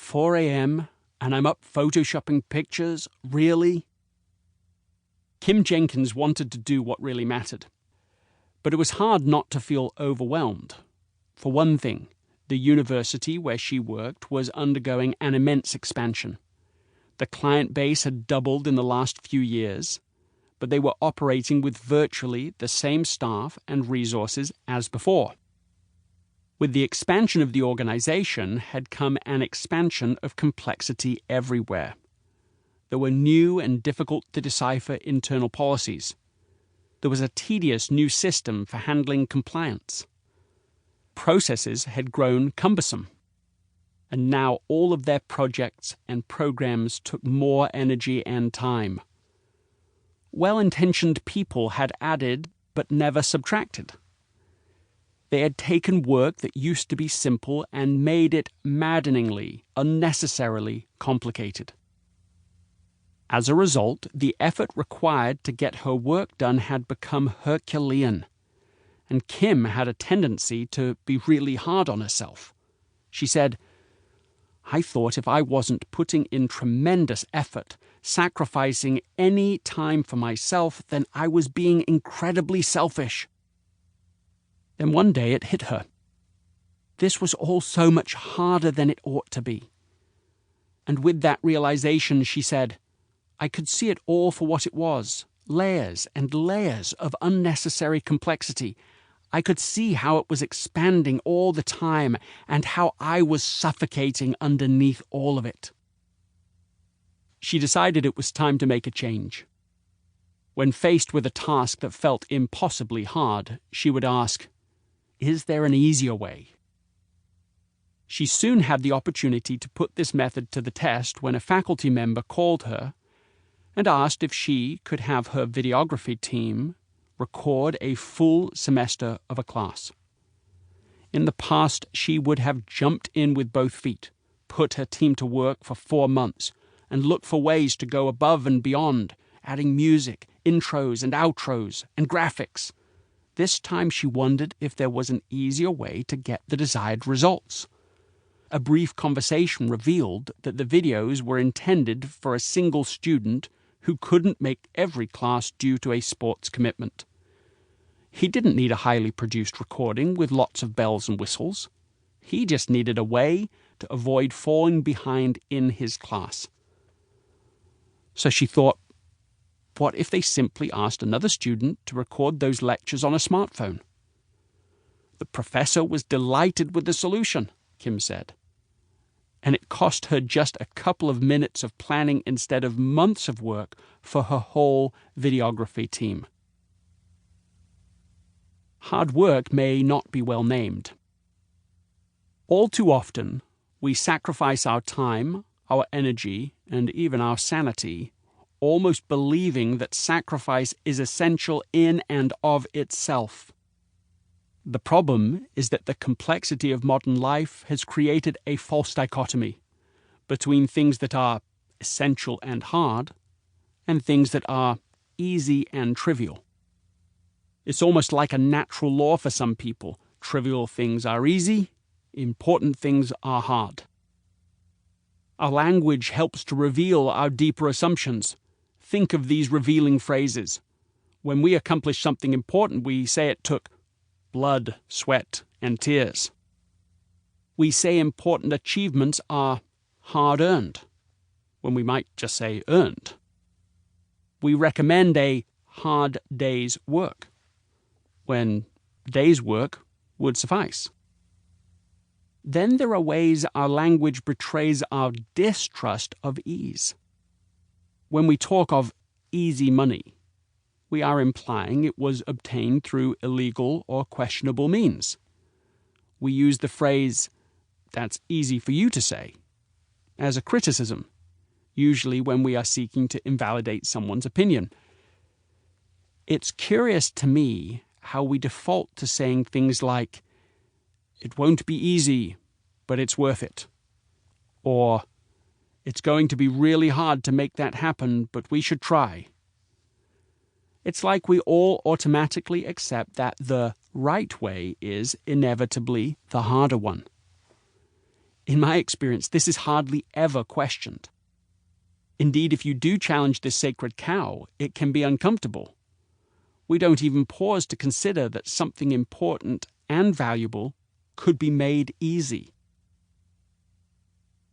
4 a.m. and I'm up photoshopping pictures? Really? Kim Jenkins wanted to do what really mattered. But it was hard not to feel overwhelmed. For one thing, the university where she worked was undergoing an immense expansion. The client base had doubled in the last few years, but they were operating with virtually the same staff and resources as before. With the expansion of the organization had come an expansion of complexity everywhere. There were new and difficult-to-decipher internal policies. There was a tedious new system for handling compliance. Processes had grown cumbersome. And now all of their projects and programs took more energy and time. Well-intentioned people had added but never subtracted. They had taken work that used to be simple and made it maddeningly, unnecessarily complicated. As a result, the effort required to get her work done had become Herculean, and Kim had a tendency to be really hard on herself. She said, "I thought if I wasn't putting in tremendous effort, sacrificing any time for myself, then I was being incredibly selfish." Then one day it hit her. This was all so much harder than it ought to be. And with that realization, she said, I could see it all for what it was, layers and layers of unnecessary complexity. I could see how it was expanding all the time and how I was suffocating underneath all of it. She decided it was time to make a change. When faced with a task that felt impossibly hard, she would ask, "Is there an easier way?" She soon had the opportunity to put this method to the test when a faculty member called her and asked if she could have her videography team record a full semester of a class. In the past, she would have jumped in with both feet, put her team to work for 4 months, and looked for ways to go above and beyond, adding music, intros and outros, and graphics. This time she wondered if there was an easier way to get the desired results. A brief conversation revealed that the videos were intended for a single student who couldn't make every class due to a sports commitment. He didn't need a highly produced recording with lots of bells and whistles. He just needed a way to avoid falling behind in his class. So she thought, what if they simply asked another student to record those lectures on a smartphone? The professor was delighted with the solution, Kim said. And it cost her just a couple of minutes of planning instead of months of work for her whole videography team. Hard work may not be well named. All too often, we sacrifice our time, our energy, and even our sanity, almost believing that sacrifice is essential in and of itself. The problem is that the complexity of modern life has created a false dichotomy between things that are essential and hard and things that are easy and trivial. It's almost like a natural law for some people. Trivial things are easy, important things are hard. Our language helps to reveal our deeper assumptions. Think of these revealing phrases. When we accomplish something important, we say it took blood, sweat, and tears. We say important achievements are hard-earned, when we might just say earned. We recommend a hard day's work, when day's work would suffice. Then there are ways our language betrays our distrust of ease. When we talk of easy money, we are implying it was obtained through illegal or questionable means. We use the phrase, "that's easy for you to say," as a criticism, usually when we are seeking to invalidate someone's opinion. It's curious to me how we default to saying things like, "It won't be easy, but it's worth it," or "It's going to be really hard to make that happen, but we should try." It's like we all automatically accept that the right way is inevitably the harder one. In my experience, this is hardly ever questioned. Indeed, if you do challenge this sacred cow, it can be uncomfortable. We don't even pause to consider that something important and valuable could be made easy.